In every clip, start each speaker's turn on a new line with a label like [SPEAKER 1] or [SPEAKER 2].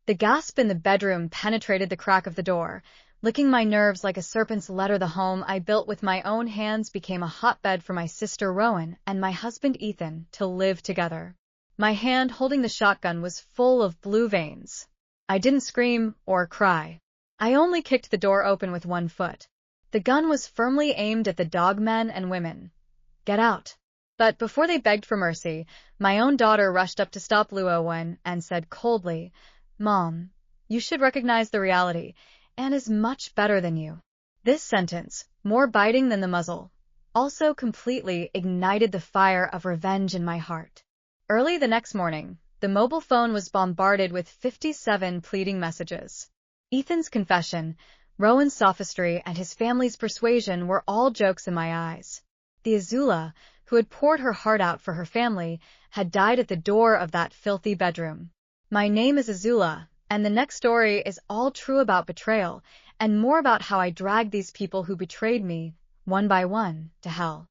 [SPEAKER 1] The gasp in the bedroom penetrated the crack of the door. Licking my nerves like a serpent's letter, the home I built with my own hands became a hotbed for my sister Rowan and my husband Ethan to live together. My hand holding the shotgun was full of blue veins. I didn't scream or cry. I only kicked the door open with one foot. The gun was firmly aimed at the dogmen and women. Get out. But before they begged for mercy, my own daughter rushed up to stop Luowen and said coldly, "Mom, you should recognize the reality. Anne is much better than you." This sentence, more biting than the muzzle, also completely ignited the fire of revenge in my heart. Early the next morning, the mobile phone was bombarded with 57 pleading messages. Ethan's confession, Rowan's sophistry, and his family's persuasion were all jokes in my eyes. The Azula, who had poured her heart out for her family, had died at the door of that filthy bedroom. My name is Azula, and the next story is all true about betrayal, and more about how I dragged these people who betrayed me, one by one, to hell.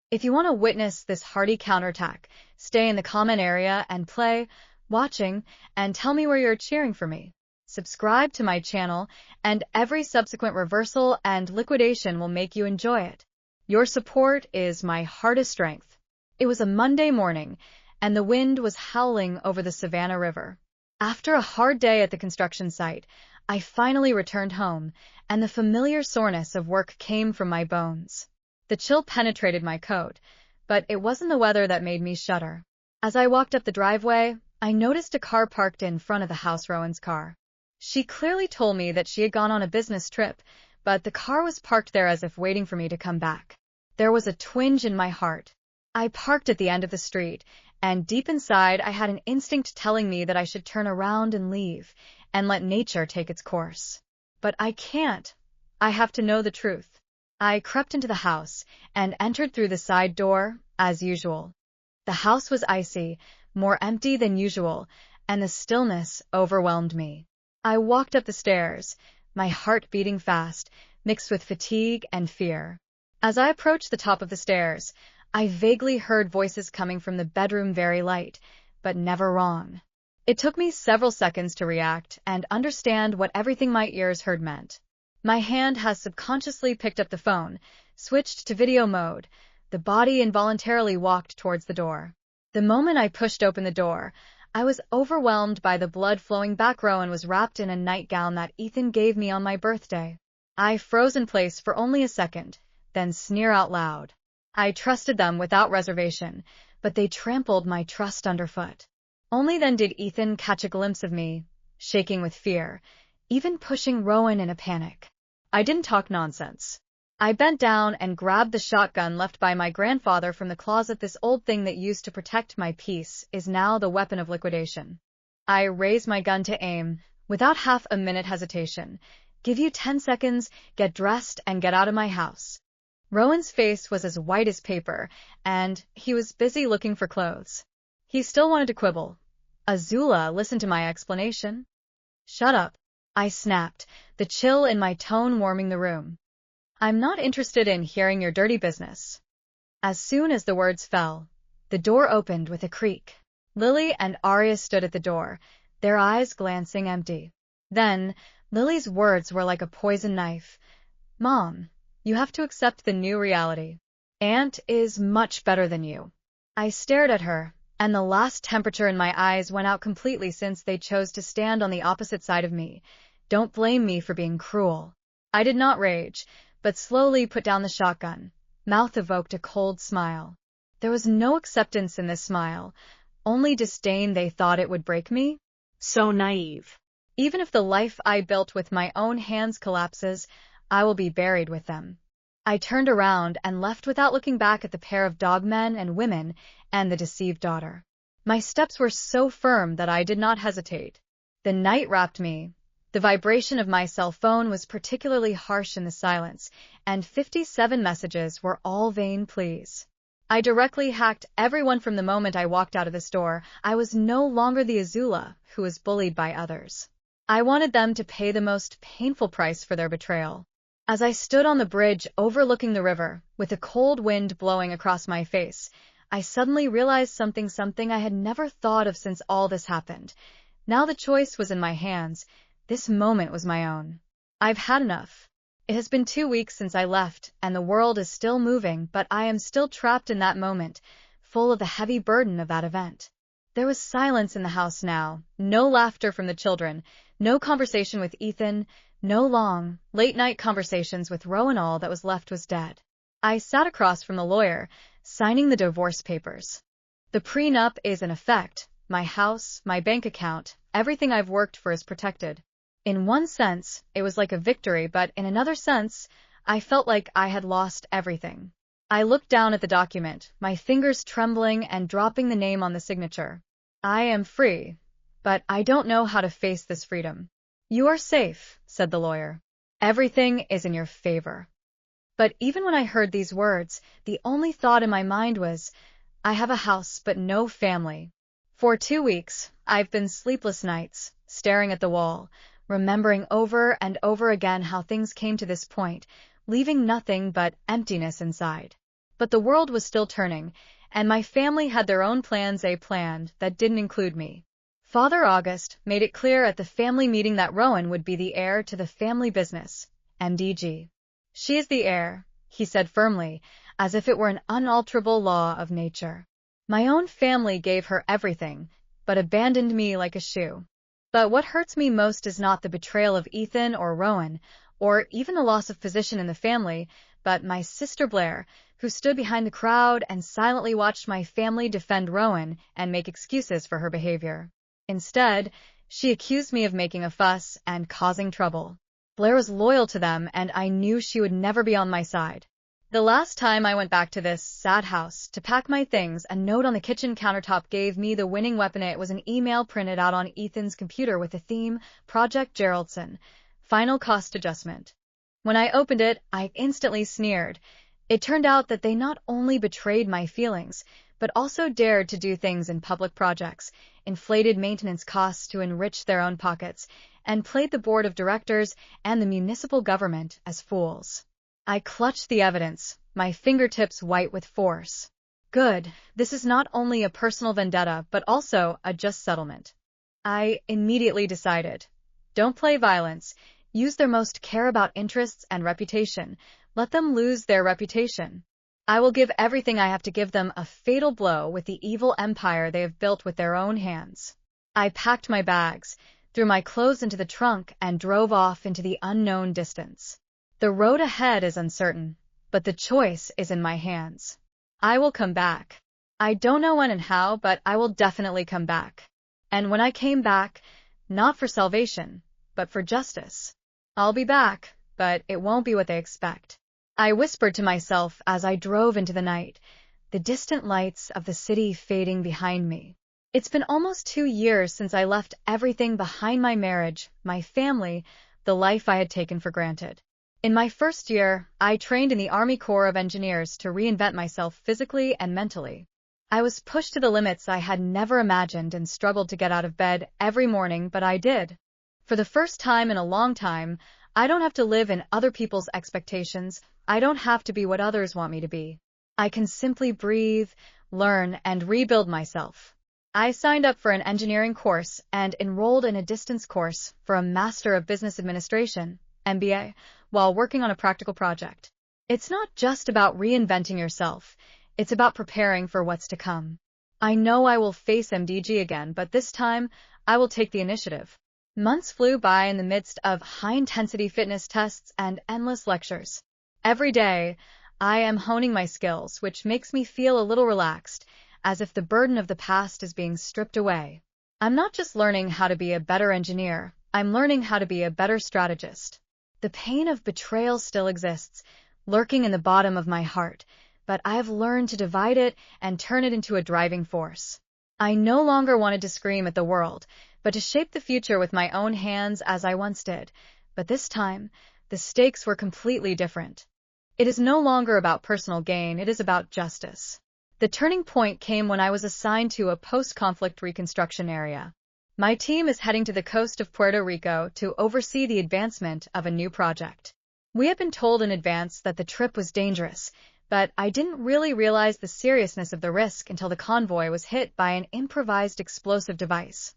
[SPEAKER 1] If you want to witness this hearty counterattack, stay in the comment area and play, watching, and tell me where you're cheering for me. Subscribe to my channel, and every subsequent reversal and liquidation will make you enjoy it. Your support is my hardest strength. It was a Monday morning, and the wind was howling over the Savannah River. After a hard day at the construction site, I finally returned home, and the familiar soreness of work came from my bones. The chill penetrated my coat, but it wasn't the weather that made me shudder. As I walked up the driveway, I noticed a car parked in front of the house, Rowan's car. She clearly told me that she had gone on a business trip, but the car was parked there as if waiting for me to come back. There was a twinge in my heart. I parked at the end of the street, and deep inside I had an instinct telling me that I should turn around and leave, and let nature take its course. But I can't. I have to know the truth. I crept into the house, and entered through the side door, as usual. The house was icy, more empty than usual, and the stillness overwhelmed me. I walked up the stairs, my heart beating fast, mixed with fatigue and fear. As I approached the top of the stairs, I vaguely heard voices coming from the bedroom, very light, but never wrong. It took me several seconds to react and understand what everything my ears heard meant. My hand has subconsciously picked up the phone, switched to video mode. The body involuntarily walked towards the door. The moment I pushed open the door, I was overwhelmed by the blood flowing back. Rowan was wrapped in a nightgown that Ethan gave me on my birthday. I froze in place for only a second, then sneer out loud. I trusted them without reservation, but they trampled my trust underfoot. Only then did Ethan catch a glimpse of me, shaking with fear, even pushing Rowan in a panic. I didn't talk nonsense. I bent down and grabbed the shotgun left by my grandfather from the closet. This old thing that used to protect my peace is now the weapon of liquidation. I raised my gun to aim, without half a minute hesitation. "Give you 10 seconds, get dressed, and get out of my house." Rowan's face was as white as paper, and he was busy looking for clothes. He still wanted to quibble. "Azula, listen to my explanation." "Shut up," I snapped, the chill in my tone warming the room. "I'm not interested in hearing your dirty business." As soon as the words fell, the door opened with a creak. Lily and Arya stood at the door, their eyes glancing empty. Then, Lily's words were like a poison knife. "Mom, you have to accept the new reality. Aunt is much better than you." I stared at her, and the last temperature in my eyes went out completely since they chose to stand on the opposite side of me. Don't blame me for being cruel. I did not rage, but slowly put down the shotgun. Mouth evoked a cold smile. There was no acceptance in this smile, only disdain. They thought it would break me? So naive. Even if the life I built with my own hands collapses, I will be buried with them. I turned around and left without looking back at the pair of dogmen and women and the deceived daughter. My steps were so firm that I did not hesitate. The night wrapped me. The vibration of my cell phone was particularly harsh in the silence, and 57 messages were all vain pleas. I directly hacked everyone from the moment I walked out of the store. I was no longer the Azula who was bullied by others. I wanted them to pay the most painful price for their betrayal. As I stood on the bridge overlooking the river, with a cold wind blowing across my face, I suddenly realized something I had never thought of since all this happened. Now the choice was in my hands. This moment was my own. I've had enough. It has been 2 weeks since I left, and the world is still moving, but I am still trapped in that moment, full of the heavy burden of that event. There was silence in the house now, no laughter from the children, no conversation with Ethan, no long, late-night conversations with Rowan. All that was left was dead. I sat across from the lawyer, signing the divorce papers. The prenup is in effect. My house, my bank account, everything I've worked for is protected. In one sense, it was like a victory, but in another sense, I felt like I had lost everything. I looked down at the document, my fingers trembling and dropping the name on the signature. I am free, but I don't know how to face this freedom. You are safe, said the lawyer. Everything is in your favor. But even when I heard these words, the only thought in my mind was, I have a house but no family. For 2 weeks, I've been sleepless nights, staring at the wall, remembering over and over again how things came to this point, leaving nothing but emptiness inside. But the world was still turning, and my family had their own plans, a plan that didn't include me. Father August made it clear at the family meeting that Rowan would be the heir to the family business, MDG. She is the heir, he said firmly, as if it were an unalterable law of nature. My own family gave her everything, but abandoned me like a shoe. But what hurts me most is not the betrayal of Ethan or Rowan, or even the loss of position in the family, but my sister Blair, who stood behind the crowd and silently watched my family defend Rowan and make excuses for her behavior. Instead, she accused me of making a fuss and causing trouble. Blair was loyal to them, and I knew she would never be on my side. The last time I went back to this sad house to pack my things, a note on the kitchen countertop gave me the winning weapon. It was an email printed out on Ethan's computer with the theme, Project Geraldson, Final Cost Adjustment. When I opened it, I instantly sneered. It turned out that they not only betrayed my feelings, but also dared to do things in public projects, inflated maintenance costs to enrich their own pockets, and played the board of directors and the municipal government as fools. I clutched the evidence, my fingertips white with force. Good, this is not only a personal vendetta, but also a just settlement. I immediately decided. Don't play violence. Use their most care about interests and reputation. Let them lose their reputation. I will give everything I have to give them a fatal blow with the evil empire they have built with their own hands. I packed my bags, threw my clothes into the trunk, and drove off into the unknown distance. The road ahead is uncertain, but the choice is in my hands. I will come back. I don't know when and how, but I will definitely come back. And when I came back, not for salvation, but for justice. I'll be back, but it won't be what they expect. I whispered to myself as I drove into the night, the distant lights of the city fading behind me. It's been almost 2 years since I left everything behind: my marriage, my family, the life I had taken for granted. In my first year, I trained in the Army Corps of Engineers to reinvent myself physically and mentally. I was pushed to the limits I had never imagined and struggled to get out of bed every morning, but I did. For the first time in a long time, I don't have to live in other people's expectations. I don't have to be what others want me to be. I can simply breathe, learn, and rebuild myself. I signed up for an engineering course and enrolled in a distance course for a Master of Business Administration, MBA, while working on a practical project. It's not just about reinventing yourself, it's about preparing for what's to come. I know I will face MDG again, but this time, I will take the initiative. Months flew by in the midst of high-intensity fitness tests and endless lectures. Every day, I am honing my skills, which makes me feel a little relaxed, as if the burden of the past is being stripped away. I'm not just learning how to be a better engineer, I'm learning how to be a better strategist. The pain of betrayal still exists, lurking in the bottom of my heart, but I've learned to divide it and turn it into a driving force. I no longer wanted to scream at the world, but to shape the future with my own hands as I once did. But this time, the stakes were completely different. It is no longer about personal gain, it is about justice. The turning point came when I was assigned to a post-conflict reconstruction area. My team is heading to the coast of Puerto Rico to oversee the advancement of a new project. We had been told in advance that the trip was dangerous, but I didn't really realize the seriousness of the risk until the convoy was hit by an improvised explosive device.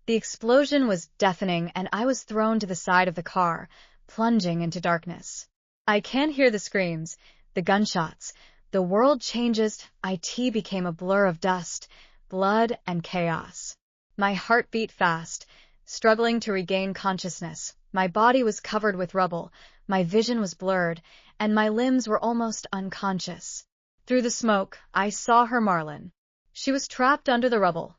[SPEAKER 1] The explosion was deafening, and I was thrown to the side of the car, plunging into darkness. I can hear the screams, the gunshots. The world changes. It became a blur of dust, blood, and chaos. My heart beat fast, struggling to regain consciousness. My body was covered with rubble, my vision was blurred, and my limbs were almost unconscious. Through the smoke, I saw her, Marlon. She was trapped under the rubble,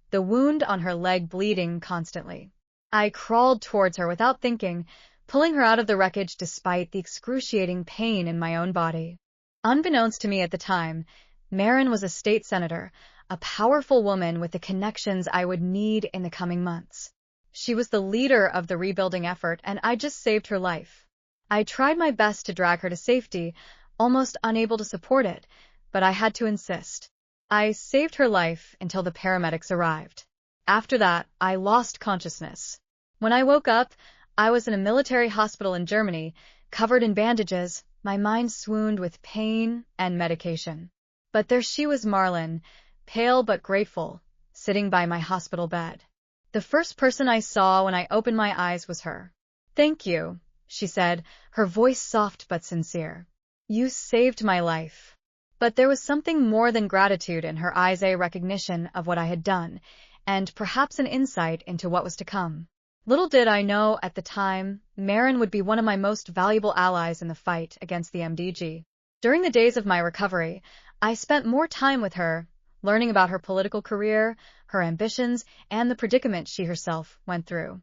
[SPEAKER 1] the wound on her leg bleeding constantly. I crawled towards her without thinking, pulling her out of the wreckage despite the excruciating pain in my own body. Unbeknownst to me at the time, Marin was a state senator, a powerful woman with the connections I would need in the coming months. She was the leader of the rebuilding effort, and I just saved her life. I tried my best to drag her to safety, almost unable to support it, but I had to insist. I saved her life until the paramedics arrived. After that, I lost consciousness. When I woke up, I was in a military hospital in Germany, covered in bandages, my mind swooned with pain and medication. But there she was, Marlon, pale but grateful, sitting by my hospital bed. The first person I saw when I opened my eyes was her. "Thank you," she said, her voice soft but sincere. "You saved my life." But there was something more than gratitude in her eyes, a recognition of what I had done, and perhaps an insight into what was to come. Little did I know at the time, Marin would be one of my most valuable allies in the fight against the MDG. During the days of my recovery, I spent more time with her, learning about her political career, her ambitions, and the predicament she herself went through.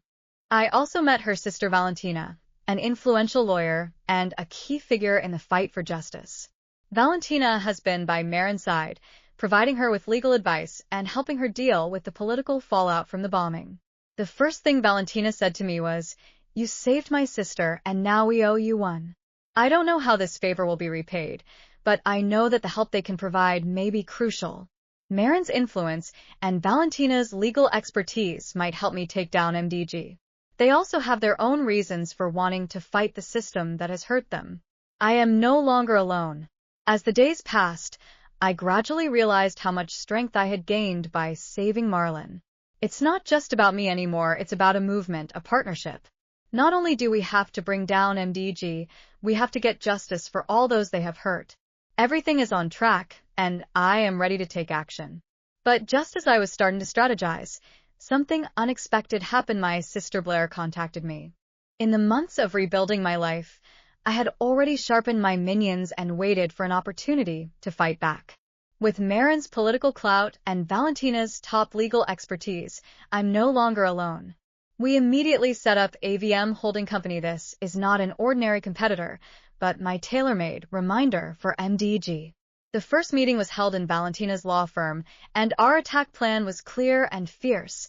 [SPEAKER 1] I also met her sister Valentina, an influential lawyer and a key figure in the fight for justice. Valentina has been by Marin's side, providing her with legal advice and helping her deal with the political fallout from the bombing. The first thing Valentina said to me was, "You saved my sister, and now we owe you one." I don't know how this favor will be repaid, but I know that the help they can provide may be crucial. Marin's influence and Valentina's legal expertise might help me take down MDG. They also have their own reasons for wanting to fight the system that has hurt them. I am no longer alone. As the days passed, I gradually realized how much strength I had gained by saving Marlon. It's not just about me anymore, it's about a movement, a partnership. Not only do we have to bring down MDG, we have to get justice for all those they have hurt. Everything is on track, and I am ready to take action. But just as I was starting to strategize, something unexpected happened. My sister Blair contacted me. In the months of rebuilding my life, I had already sharpened my minions and waited for an opportunity to fight back. With Marin's political clout and Valentina's top legal expertise, I'm no longer alone. We immediately set up AVM Holding Company. This is not an ordinary competitor, but my tailor-made reminder for MDG. The first meeting was held in Valentina's law firm, and our attack plan was clear and fierce.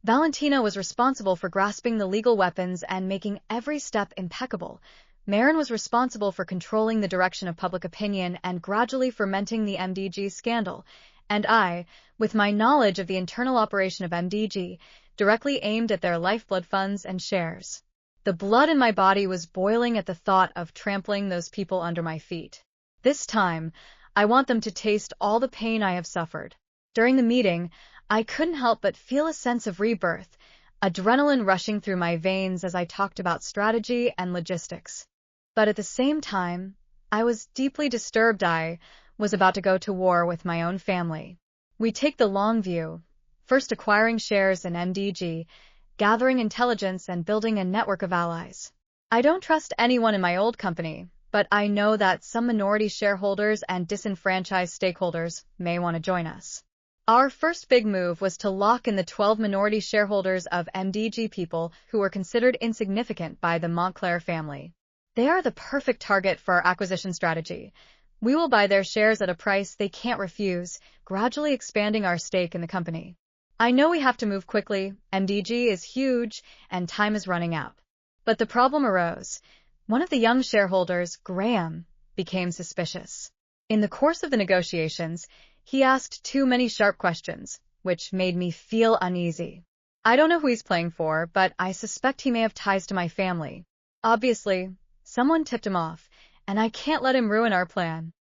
[SPEAKER 1] Valentina was responsible for grasping the legal weapons and making every step impeccable. Marin was responsible for controlling the direction of public opinion and gradually fermenting the MDG scandal, and I, with my knowledge of the internal operation of MDG, directly aimed at their lifeblood funds and shares. The blood in my body was boiling at the thought of trampling those people under my feet. This time, I want them to taste all the pain I have suffered. During the meeting, I couldn't help but feel a sense of rebirth, adrenaline rushing through my veins as I talked about strategy and logistics. But at the same time, I was deeply disturbed. I was about to go to war with my own family. We take the long view, first acquiring shares in MDG, gathering intelligence and building a network of allies. I don't trust anyone in my old company, but I know that some minority shareholders and disenfranchised stakeholders may want to join us. Our first big move was to lock in the 12 minority shareholders of MDG, people who were considered insignificant by the Montclair family. They are the perfect target for our acquisition strategy. We will buy their shares at a price they can't refuse, gradually expanding our stake in the company. I know we have to move quickly. MDG is huge, and time is running out. But the problem arose. One of the young shareholders, Graham, became suspicious. In the course of the negotiations, he asked too many sharp questions, which made me feel uneasy. I don't know who he's playing for, but I suspect he may have ties to my family. Obviously, someone tipped him off, and I can't let him ruin our plan.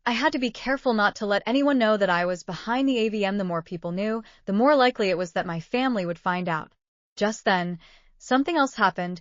[SPEAKER 1] I had to be careful not to let anyone know that I was behind the AVM. The more people knew, the more likely it was that my family would find out. Just then, something else happened.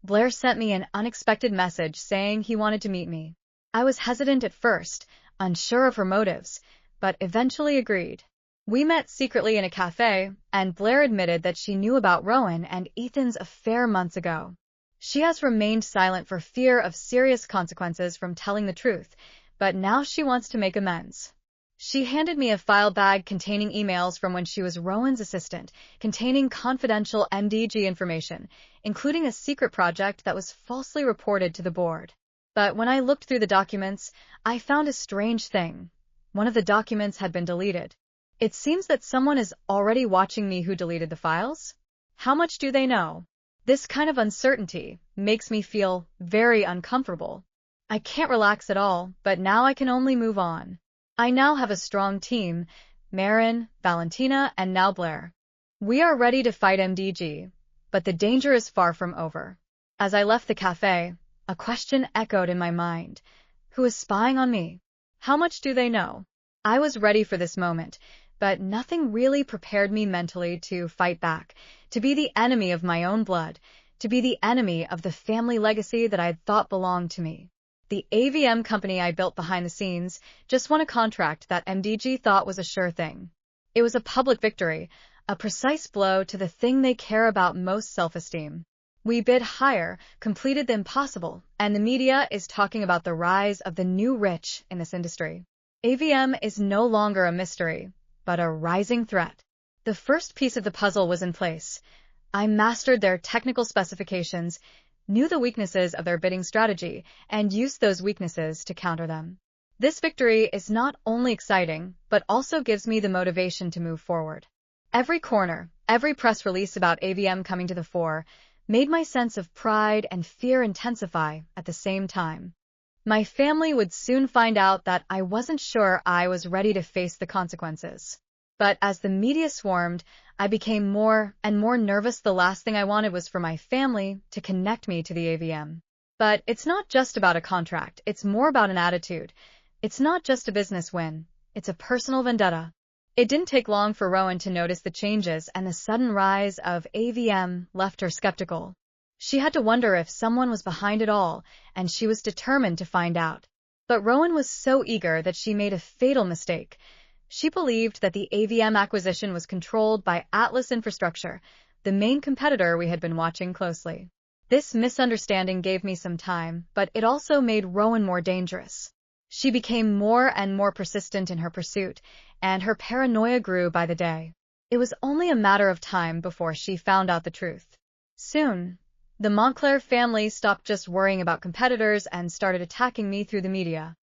[SPEAKER 1] Blair sent me an unexpected message saying he wanted to meet me. I was hesitant at first, unsure of her motives, but eventually agreed. We met secretly in a cafe, and Blair admitted that she knew about Rowan and Ethan's affair months ago. She has remained silent for fear of serious consequences from telling the truth, but now she wants to make amends. She handed me a file bag containing emails from when she was Rowan's assistant, containing confidential MDG information, including a secret project that was falsely reported to the board. But when I looked through the documents, I found a strange thing. One of the documents had been deleted. It seems that someone is already watching me who deleted the files. How much do they know? This kind of uncertainty makes me feel very uncomfortable. I can't relax at all, but now I can only move on. I now have a strong team, Marin, Valentina, and now Blair. We are ready to fight MDG, but the danger is far from over. As I left the cafe, a question echoed in my mind. Who is spying on me? How much do they know? I was ready for this moment, but nothing really prepared me mentally to fight back, to be the enemy of my own blood, to be the enemy of the family legacy that I had thought belonged to me. The AVM company I built behind the scenes just won a contract that MDG thought was a sure thing. It was a public victory, a precise blow to the thing they care about most, self-esteem. We bid higher, completed the impossible, and the media is talking about the rise of the new rich in this industry. AVM is no longer a mystery, but a rising threat. The first piece of the puzzle was in place. I mastered their technical specifications, knew the weaknesses of their bidding strategy, and used those weaknesses to counter them. This victory is not only exciting, but also gives me the motivation to move forward. Every corner, every press release about AVM coming to the fore, made my sense of pride and fear intensify at the same time. My family would soon find out that I wasn't sure I was ready to face the consequences. But as the media swarmed, I became more and more nervous. The last thing I wanted was for my family to connect me to the AVM. But it's not just about a contract, it's more about an attitude. It's not just a business win, it's a personal vendetta. It didn't take long for Rowan to notice the changes, and the sudden rise of AVM left her skeptical. She had to wonder if someone was behind it all, and she was determined to find out. But Rowan was so eager that she made a fatal mistake. She believed that the AVM acquisition was controlled by Atlas Infrastructure, the main competitor we had been watching closely. This misunderstanding gave me some time, but it also made Rowan more dangerous. She became more and more persistent in her pursuit, and her paranoia grew by the day. It was only a matter of time before she found out the truth. Soon, the Montclair family stopped just worrying about competitors and started attacking me through the media.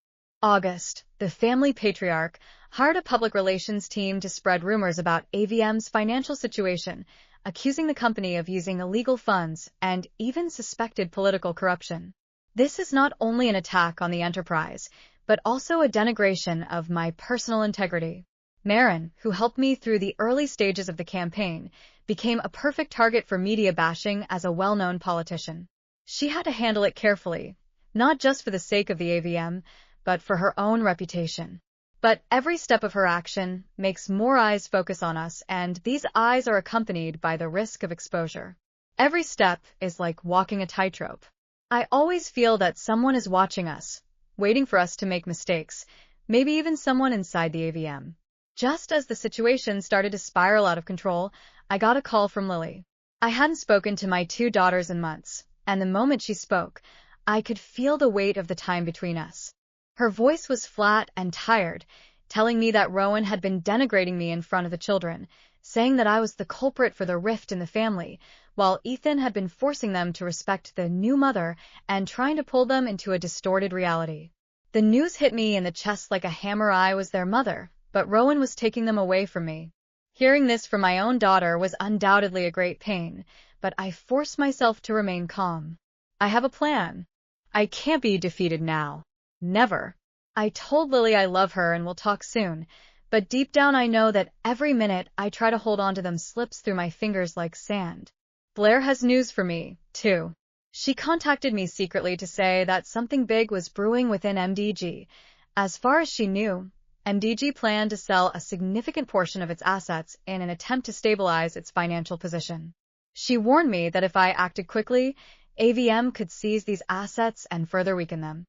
[SPEAKER 1] August, the family patriarch, hired a public relations team to spread rumors about AVM's financial situation, accusing the company of using illegal funds and even suspected political corruption. This is not only an attack on the enterprise, but also a denigration of my personal integrity. Marin, who helped me through the early stages of the campaign, became a perfect target for media bashing as a well-known politician. She had to handle it carefully, not just for the sake of the AVM, but for her own reputation. But every step of her action makes more eyes focus on us, and these eyes are accompanied by the risk of exposure. Every step is like walking a tightrope. I always feel that someone is watching us, waiting for us to make mistakes, maybe even someone inside the AVM. Just as the situation started to spiral out of control, I got a call from Lily. I hadn't spoken to my 2 daughters in months, and the moment she spoke, I could feel the weight of the time between us. Her voice was flat and tired, telling me that Rowan had been denigrating me in front of the children, saying that I was the culprit for the rift in the family, while Ethan had been forcing them to respect the new mother and trying to pull them into a distorted reality. The news hit me in the chest like a hammer. I was their mother, but Rowan was taking them away from me. Hearing this from my own daughter was undoubtedly a great pain, but I forced myself to remain calm. I have a plan. I can't be defeated now. Never. I told Lily I love her and we'll talk soon, but deep down I know that every minute I try to hold on to them slips through my fingers like sand. Blair has news for me, too. She contacted me secretly to say that something big was brewing within MDG. As far as she knew, MDG planned to sell a significant portion of its assets in an attempt to stabilize its financial position. She warned me that if I acted quickly, AVM could seize these assets and further weaken them.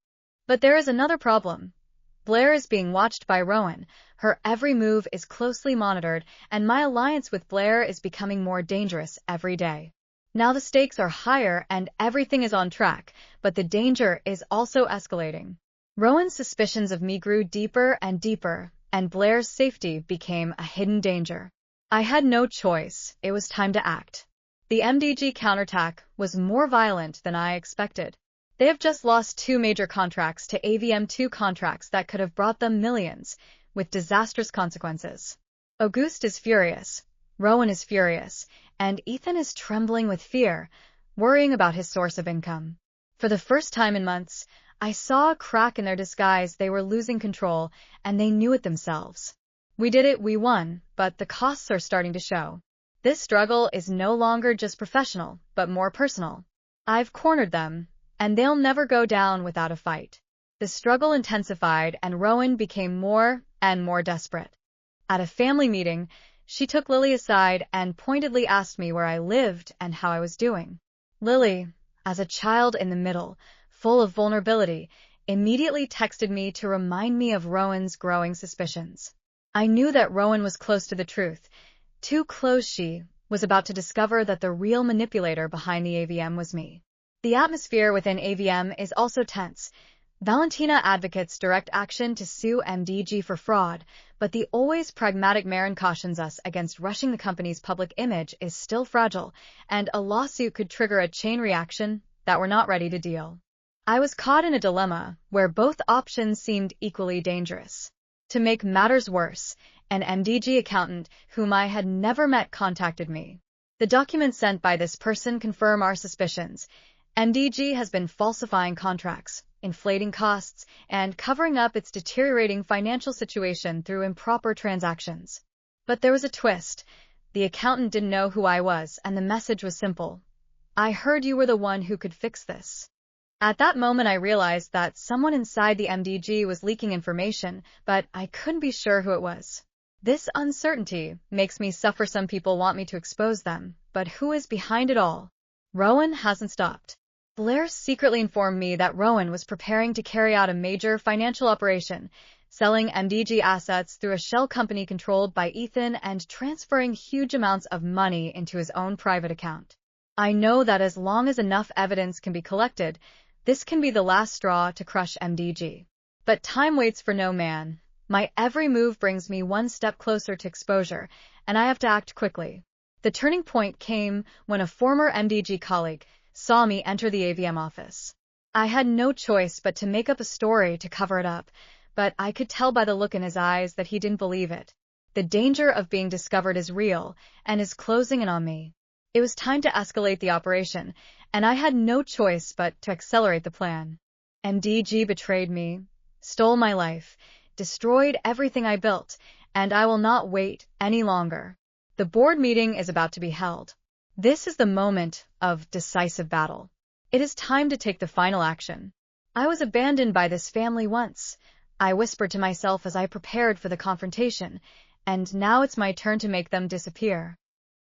[SPEAKER 1] But there is another problem. Blair is being watched by Rowan. Her every move is closely monitored, and my alliance with Blair is becoming more dangerous every day. Now the stakes are higher and everything is on track, but the danger is also escalating. Rowan's suspicions of me grew deeper and deeper, and Blair's safety became a hidden danger. I had no choice. It was time to act. The MDG counterattack was more violent than I expected. They have just lost 2 major contracts to AVM2 contracts that could have brought them millions, with disastrous consequences. Auguste is furious, Rowan is furious, and Ethan is trembling with fear, worrying about his source of income. For the first time in months, I saw a crack in their disguise. They were losing control, and they knew it themselves. We did it, we won, but the costs are starting to show. This struggle is no longer just professional, but more personal. I've cornered them, and they'll never go down without a fight. The struggle intensified, and Rowan became more and more desperate. At a family meeting, she took Lily aside and pointedly asked me where I lived and how I was doing. Lily, as a child in the middle, full of vulnerability, immediately texted me to remind me of Rowan's growing suspicions. I knew that Rowan was close to the truth. Too close. She was about to discover that the real manipulator behind the AVM was me. The atmosphere within AVM is also tense. Valentina advocates direct action to sue MDG for fraud, but the always pragmatic Marin cautions us against rushing. The company's public image is still fragile, and a lawsuit could trigger a chain reaction that we're not ready to deal. I was caught in a dilemma where both options seemed equally dangerous. To make matters worse, an MDG accountant whom I had never met contacted me. The documents sent by this person confirm our suspicions. MDG has been falsifying contracts, inflating costs, and covering up its deteriorating financial situation through improper transactions. But there was a twist. The accountant didn't know who I was, and the message was simple. I heard you were the one who could fix this. At that moment I realized that someone inside the MDG was leaking information, but I couldn't be sure who it was. This uncertainty makes me suffer. Some people want me to expose them, but who is behind it all? Rowan hasn't stopped. Blair secretly informed me that Rowan was preparing to carry out a major financial operation, selling MDG assets through a shell company controlled by Ethan and transferring huge amounts of money into his own private account. I know that as long as enough evidence can be collected, this can be the last straw to crush MDG. But time waits for no man. My every move brings me one step closer to exposure, and I have to act quickly. The turning point came when a former MDG colleague saw me enter the AVM office. I had no choice but to make up a story to cover it up, but I could tell by the look in his eyes that he didn't believe it. The danger of being discovered is real and is closing in on me. It was time to escalate the operation, and I had no choice but to accelerate the plan. MDG betrayed me, stole my life, destroyed everything I built, and I will not wait any longer. The board meeting is about to be held. This is the moment of decisive battle. It is time to take the final action. I was abandoned by this family once, I whispered to myself as I prepared for the confrontation, and now it's my turn to make them disappear.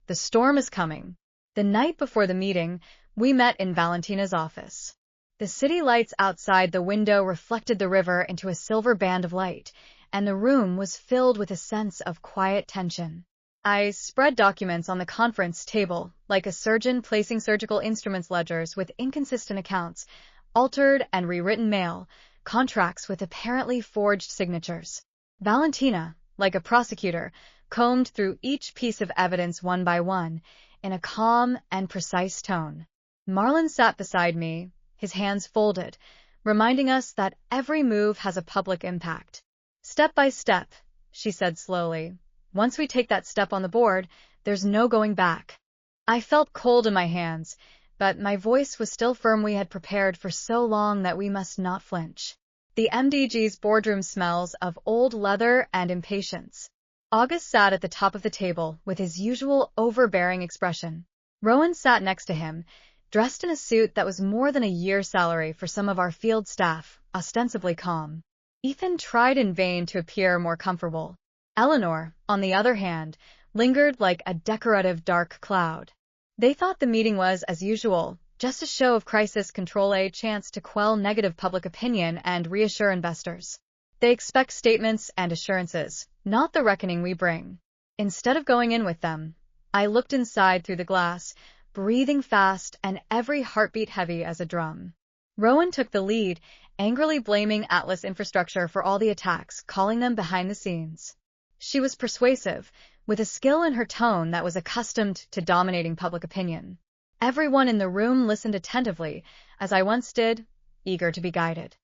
[SPEAKER 1] The storm is coming. The night before the meeting, we met in Valentina's office. The city lights outside the window reflected the river into a silver band of light, and the room was filled with a sense of quiet tension. I spread documents on the conference table, like a surgeon placing surgical instruments, ledgers with inconsistent accounts, altered and rewritten mail, contracts with apparently forged signatures. Valentina, like a prosecutor, combed through each piece of evidence one by one, in a calm and precise tone. Marlon sat beside me, his hands folded, reminding us that every move has a public impact. Step by step, she said slowly. Once we take that step on the board, there's no going back. I felt cold in my hands, but my voice was still firm. We had prepared for so long that we must not flinch. The MDG's boardroom smells of old leather and impatience. August sat at the top of the table with his usual overbearing expression. Rowan sat next to him, dressed in a suit that was more than a year's salary for some of our field staff, ostensibly calm. Ethan tried in vain to appear more comfortable. Eleanor, on the other hand, lingered like a decorative dark cloud. They thought the meeting was, as usual, just a show of crisis control, a chance to quell negative public opinion and reassure investors. They expect statements and assurances, not the reckoning we bring. Instead of going in with them, I looked inside through the glass, breathing fast and every heartbeat heavy as a drum. Rowan took the lead, angrily blaming Atlas Infrastructure for all the attacks, calling them behind the scenes. She was persuasive, with a skill in her tone that was accustomed to dominating public opinion. Everyone in the room listened attentively, as I once did, eager to be guided.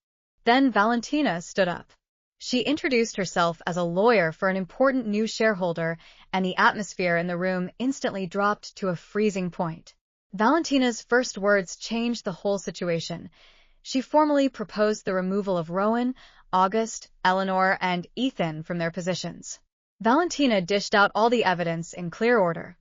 [SPEAKER 1] Then Valentina stood up. She introduced herself as a lawyer for an important new shareholder, and the atmosphere in the room instantly dropped to a freezing point. Valentina's first words changed the whole situation. She formally proposed the removal of Rowan, August, Eleanor, and Ethan from their positions. Valentina dished out all the evidence in clear order.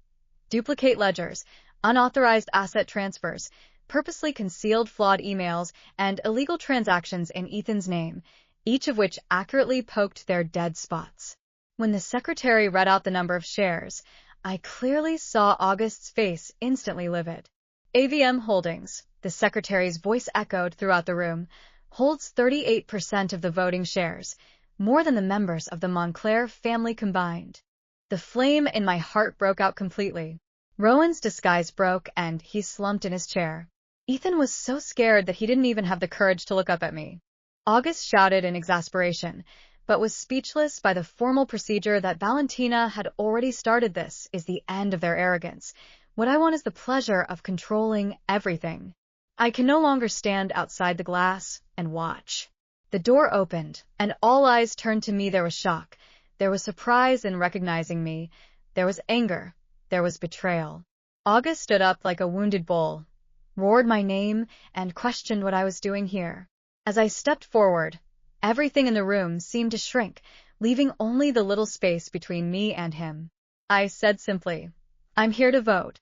[SPEAKER 1] Duplicate ledgers, unauthorized asset transfers, purposely concealed flawed emails, and illegal transactions in Ethan's name, each of which accurately poked their dead spots. When the secretary read out the number of shares, I clearly saw August's face instantly livid. AVM Holdings, the secretary's voice echoed throughout the room, holds 38% of the voting shares, more than the members of the Montclair family combined. The flame in my heart broke out completely. Rowan's disguise broke and he slumped in his chair. Ethan was so scared that he didn't even have the courage to look up at me. August shouted in exasperation, but was speechless by the formal procedure that Valentina had already started. This is the end of their arrogance. What I want is the pleasure of controlling everything. I can no longer stand outside the glass and watch. The door opened, and all eyes turned to me. There was shock. There was surprise in recognizing me. There was anger. There was betrayal. August stood up like a wounded bull, roared my name, and questioned what I was doing here. As I stepped forward, everything in the room seemed to shrink, leaving only the little space between me and him. I said simply, "I'm here to vote."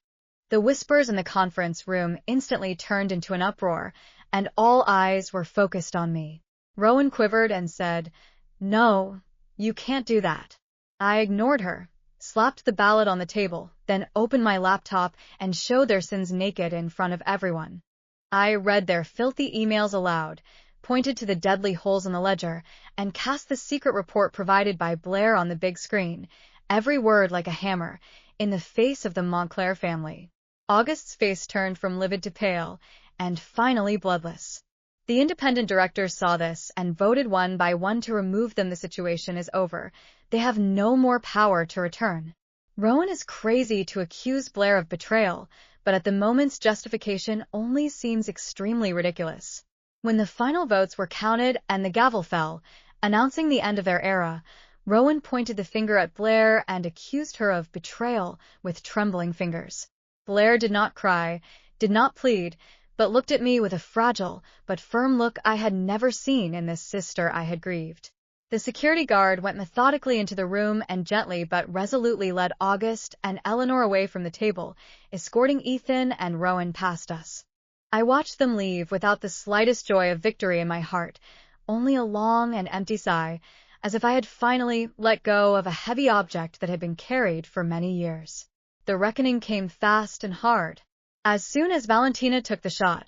[SPEAKER 1] The whispers in the conference room instantly turned into an uproar, and all eyes were focused on me. Rowan quivered and said, "No, you can't do that." I ignored her, slapped the ballot on the table, then opened my laptop and showed their sins naked in front of everyone. I read their filthy emails aloud, pointed to the deadly holes in the ledger, and cast the secret report provided by Blair on the big screen, every word like a hammer, in the face of the Montclair family. August's face turned from livid to pale, and finally bloodless. The independent directors saw this and voted one by one to remove them. The situation is over. They have no more power to return. Rowan is crazy to accuse Blair of betrayal, but at the moment's justification only seems extremely ridiculous. When the final votes were counted and the gavel fell, announcing the end of their era, Rowan pointed the finger at Blair and accused her of betrayal with trembling fingers. Blair did not cry, did not plead, but looked at me with a fragile but firm look I had never seen in this sister I had grieved. The security guard went methodically into the room and gently but resolutely led August and Eleanor away from the table, escorting Ethan and Rowan past us. I watched them leave without the slightest joy of victory in my heart, only a long and empty sigh, as if I had finally let go of a heavy object that had been carried for many years. The reckoning came fast and hard. As soon as Valentina took the shot,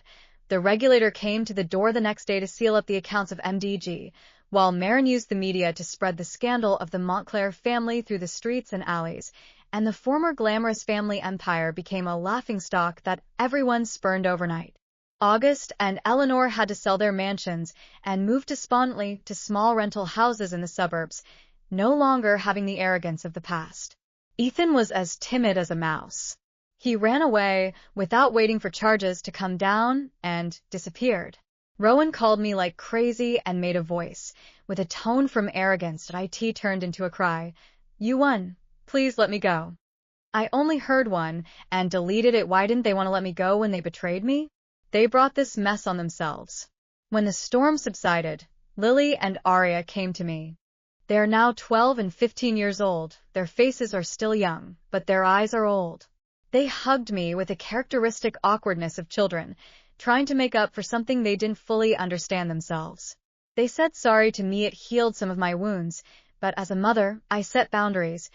[SPEAKER 1] the regulator came to the door the next day to seal up the accounts of MDG, while Marin used the media to spread the scandal of the Montclair family through the streets and alleys, and the former glamorous family empire became a laughingstock that everyone spurned overnight. August and Eleanor had to sell their mansions and move despondently to small rental houses in the suburbs, no longer having the arrogance of the past. Ethan was as timid as a mouse. He ran away without waiting for charges to come down and disappeared. Rowan called me like crazy and made a voice, with a tone from arrogance that IT turned into a cry. "You won. Please let me go." I only heard one and deleted it. Why didn't they want to let me go when they betrayed me? They brought this mess on themselves. When the storm subsided, Lily and Arya came to me. They are now 12 and 15 years old. Their faces are still young, but their eyes are old. They hugged me with the characteristic awkwardness of children, trying to make up for something they didn't fully understand themselves. They said sorry to me. It healed some of my wounds, but as a mother, I set boundaries.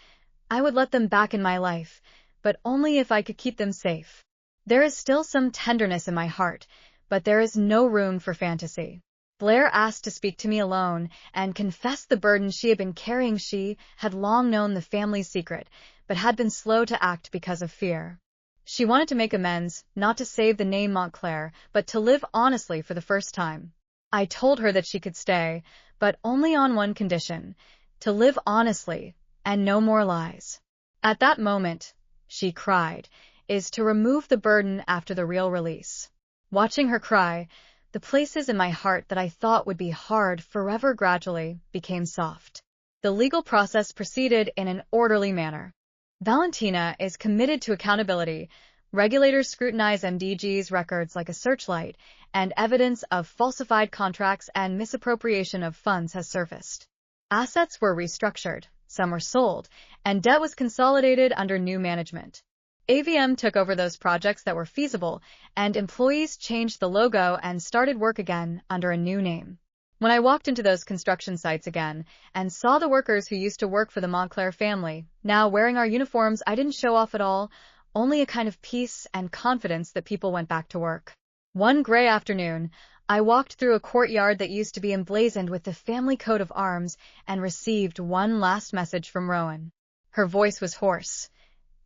[SPEAKER 1] I would let them back in my life, but only if I could keep them safe. There is still some tenderness in my heart, but there is no room for fantasy. Blair asked to speak to me alone and confessed the burden she had been carrying. She had long known the family's secret, but had been slow to act because of fear. She wanted to make amends, not to save the name Montclair, but to live honestly for the first time. I told her that she could stay, but only on one condition: to live honestly, and no more lies. At that moment, she cried, is to remove the burden after the real release. Watching her cry, the places in my heart that I thought would be hard forever gradually became soft. The legal process proceeded in an orderly manner. Valentina is committed to accountability. Regulators scrutinize MDG's records like a searchlight, and evidence of falsified contracts and misappropriation of funds has surfaced. Assets were restructured, some were sold, and debt was consolidated under new management. AVM took over those projects that were feasible, and employees changed the logo and started work again under a new name. When I walked into those construction sites again and saw the workers who used to work for the Montclair family, now wearing our uniforms, I didn't show off at all, only a kind of peace and confidence that people went back to work. One gray afternoon, I walked through a courtyard that used to be emblazoned with the family coat of arms and received one last message from Rowan. Her voice was hoarse.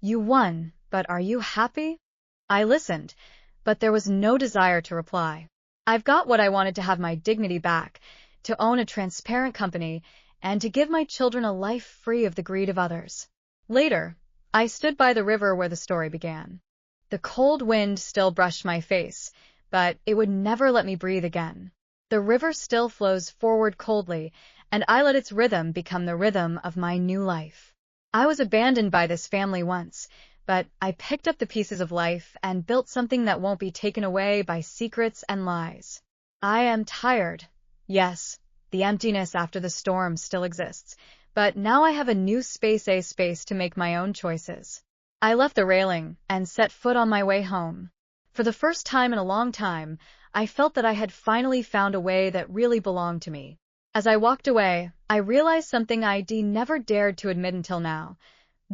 [SPEAKER 1] "You won, but are you happy?" I listened, but there was no desire to reply. I've got what I wanted: to have my dignity back, to own a transparent company, and to give my children a life free of the greed of others. Later, I stood by the river where the story began. The cold wind still brushed my face, but it would never let me breathe again. The river still flows forward coldly, and I let its rhythm become the rhythm of my new life. I was abandoned by this family once, but I picked up the pieces of life and built something that won't be taken away by secrets and lies. I am tired. Yes, the emptiness after the storm still exists, but now I have a new space, a space to make my own choices. I left the railing and set foot on my way home. For the first time in a long time, I felt that I had finally found a way that really belonged to me. As I walked away, I realized something I'd never dared to admit until now.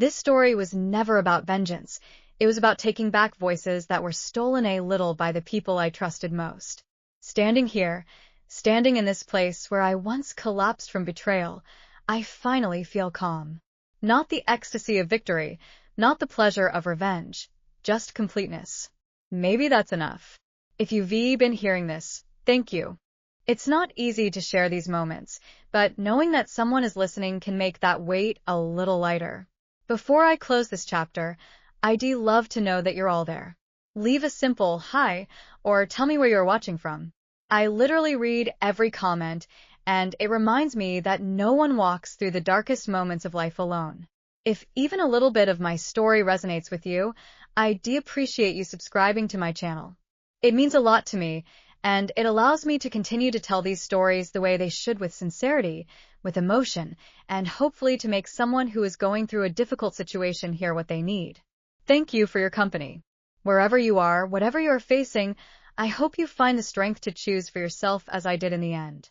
[SPEAKER 1] This story was never about vengeance. It was about taking back voices that were stolen a little by the people I trusted most. Standing here, standing in this place where I once collapsed from betrayal, I finally feel calm. Not the ecstasy of victory, not the pleasure of revenge, just completeness. Maybe that's enough. If you've been hearing this, thank you. It's not easy to share these moments, but knowing that someone is listening can make that weight a little lighter. Before I close this chapter, I'd love to know that you're all there. Leave a simple hi or tell me where you're watching from. I literally read every comment, and it reminds me that no one walks through the darkest moments of life alone. If even a little bit of my story resonates with you, I'd appreciate you subscribing to my channel. It means a lot to me, and it allows me to continue to tell these stories the way they should, with sincerity, with emotion, and hopefully to make someone who is going through a difficult situation hear what they need. Thank you for your company. Wherever you are, whatever you are facing, I hope you find the strength to choose for yourself as I did in the end.